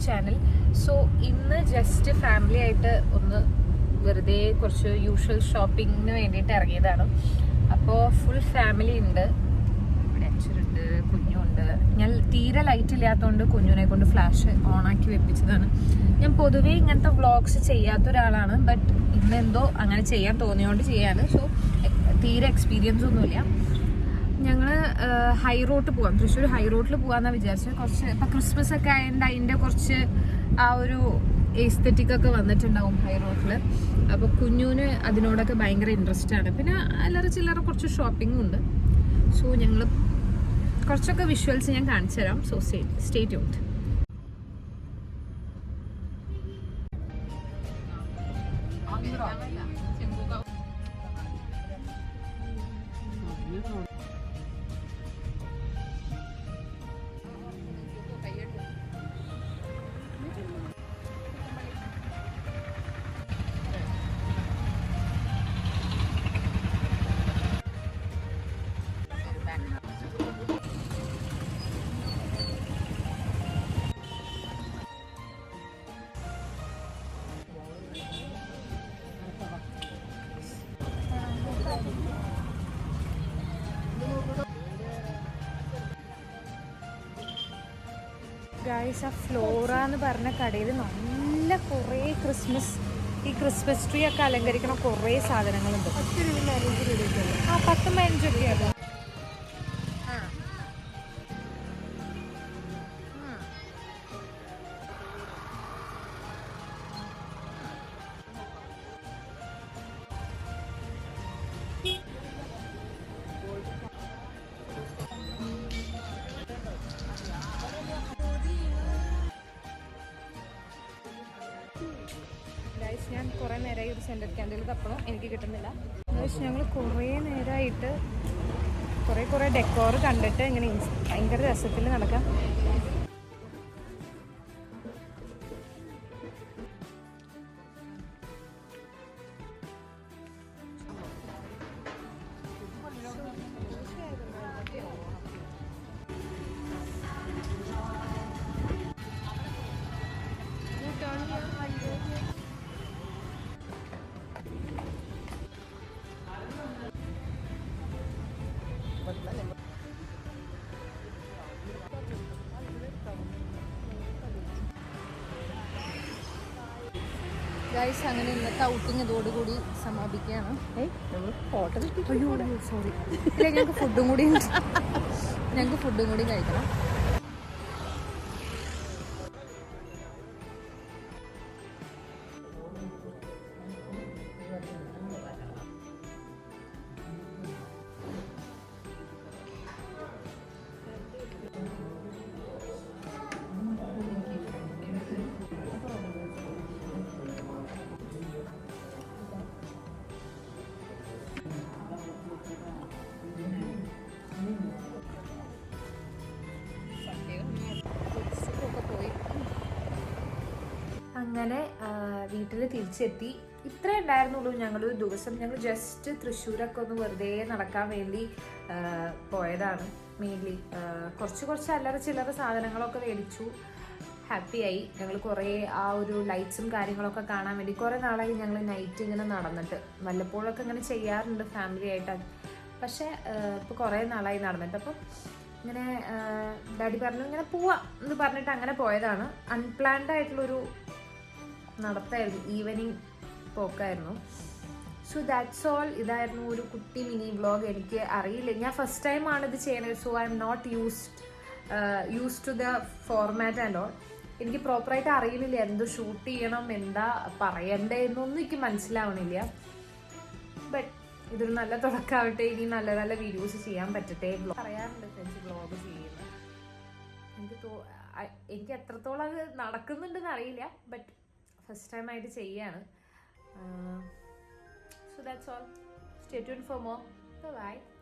Channel. So ഇന്ന് just family ആയിട്ട് ഒന്ന് വെറുതെ കുറച്ച് യൂഷ്വൽ ഷോപ്പിങ്ങിന് വേണ്ടിയിട്ട് ഇറങ്ങിയതാണ്. അപ്പോൾ ഫുൾ ഫാമിലി ഉണ്ട്. ഇവിടെ അച്ഛനുണ്ട്, കുഞ്ഞുണ്ട്. ഞാൻ തീരെ ലൈറ്റ് ഇല്ലാത്തതുകൊണ്ട് കുഞ്ഞിനെ കൊണ്ട് ഫ്ലാഷ് ഓണാക്കി വെപ്പിച്ചതാണ്. ഞാൻ പൊതുവേ ഇങ്ങനത്തെ വ്ളോഗ്സ് ചെയ്യാത്ത ഒരാളാണ്, ബട്ട് ഇന്നെന്തോ അങ്ങനെ ചെയ്യാൻ തോന്നിയോണ്ട് ചെയ്യാണ്. സോ തീരെ എക്സ്പീരിയൻസ് ഒന്നുമില്ല. ഞങ്ങൾ ഹൈ റോഡ് പോവാം, തൃശ്ശൂർ ഹൈ റോഡിൽ പോകാമെന്നാണ് വിചാരിച്ചത്. കുറച്ച് ഇപ്പം ക്രിസ്മസ് ഒക്കെ ആയതുകൊണ്ട് അതിൻ്റെ കുറച്ച് ആ ഒരു എസ്തെറ്റിക് ഒക്കെ വന്നിട്ടുണ്ടാവും ഹൈ റോഡിൽ. അപ്പോൾ കുഞ്ഞുവിന് അതിനോടൊക്കെ ഭയങ്കര ഇൻട്രസ്റ്റ് ആണ്. പിന്നെ അല്ലറ ചില്ലറ കുറച്ച് ഷോപ്പിങ്ങും ഉണ്ട്. സോ ഞങ്ങൾ കുറച്ചൊക്കെ വിഷ്വൽസ് ഞാൻ കാണിച്ചു തരാം. So stay tuned. ഗായ്സ്, ആ ഫ്ലോറ എന്ന് പറഞ്ഞ കടയിൽ നല്ല കുറേ ഈ ക്രിസ്മസ് ട്രീ ഒക്കെ അലങ്കരിക്കണ കുറേ സാധനങ്ങളുണ്ട്. 10 രൂപ 15 രൂപയ്ക്കല്ലേ? ആ 10-15 രൂപയാണ്. ഞാൻ കുറേ നേരമായി ഒരു സെൻറ്റർ ക്യാൻഡിൽ തപ്പണം, എനിക്ക് കിട്ടുന്നില്ല. എന്ന് വെച്ചാൽ ഞങ്ങൾ കുറേ നേരമായിട്ട് കുറേ ഡെക്കോർ കണ്ടിട്ട് ഇങ്ങനെ ഭയങ്കര രസത്തിൽ നടക്കാം. ഗൈസ്, അങ്ങനെ ഇന്നത്തെ ഔട്ടിങ് ഇതോടുകൂടി സമാപിക്കുകയാണ്. സോറി, ഇല്ല, ഞങ്ങൾക്ക് ഫുഡും കൂടി കഴിക്കണം. അങ്ങനെ വീട്ടിൽ തിരിച്ചെത്തി. ഇത്രേ ഉണ്ടായിരുന്നുള്ളൂ ഞങ്ങളൊരു ദിവസം. ഞങ്ങൾ ജസ്റ്റ് തൃശ്ശൂരൊക്കെ ഒന്ന് വെറുതെ നടക്കാൻ വേണ്ടി പോയതാണ്. മെയിൻലി കുറച്ച് അല്ലറ ചില്ലറ സാധനങ്ങളൊക്കെ മേടിച്ചു. ഹാപ്പിയായി. ഞങ്ങൾ കുറേ ആ ഒരു ലൈറ്റ്സും കാര്യങ്ങളൊക്കെ കാണാൻ വേണ്ടി കുറേ നാളായി ഞങ്ങൾ നൈറ്റ് ഇങ്ങനെ നടന്നിട്ട്. വല്ലപ്പോഴൊക്കെ ഇങ്ങനെ ചെയ്യാറുണ്ട് ഫാമിലി ആയിട്ട്, പക്ഷേ ഇപ്പോൾ കുറേ നാളായി നടന്നിട്ട്. അപ്പം ഇങ്ങനെ ഡാഡി പറഞ്ഞു ഇങ്ങനെ പോവാം എന്ന് പറഞ്ഞിട്ട് അങ്ങനെ പോയതാണ്. അൺപ്ലാൻഡ് ആയിട്ടുള്ളൊരു നടത്തായിരുന്നു, ഈവനിങ് പോക്കായിരുന്നു. So that's all. ഇതായിരുന്നു ഒരു കുട്ടി മിനി വ്ളോഗ്. എനിക്ക് അറിയില്ല, ഞാൻ ഫസ്റ്റ് ടൈമാണ് ഇത് ചെയ്യുന്നത്. So I am not used to the format and all. എനിക്ക് പ്രോപ്പറായിട്ട് അറിയില്ല എന്ത് ഷൂട്ട് ചെയ്യണം, എന്താ പറയണ്ടേ എന്നൊന്നും എനിക്ക് മനസ്സിലാവണില്ല. ബട്ട് ഇതൊരു നല്ല തുടക്കമാവട്ടെ. ഇനി നല്ല നല്ല വീഡിയോസ് ചെയ്യാൻ പറ്റട്ടെ. പറയാറുണ്ട് ഫ്രണ്ട്സ് വ്ളോഗ് ചെയ്യുന്നത്. എനിക്ക് എത്രത്തോളം അത് നടക്കുന്നുണ്ടെന്ന് അറിയില്ല, ബട്ട് ഫസ്റ്റ് ടൈം ആയിട്ട് ചെയ്യാണ്. So that's all. Stay tuned for more. Bye bye.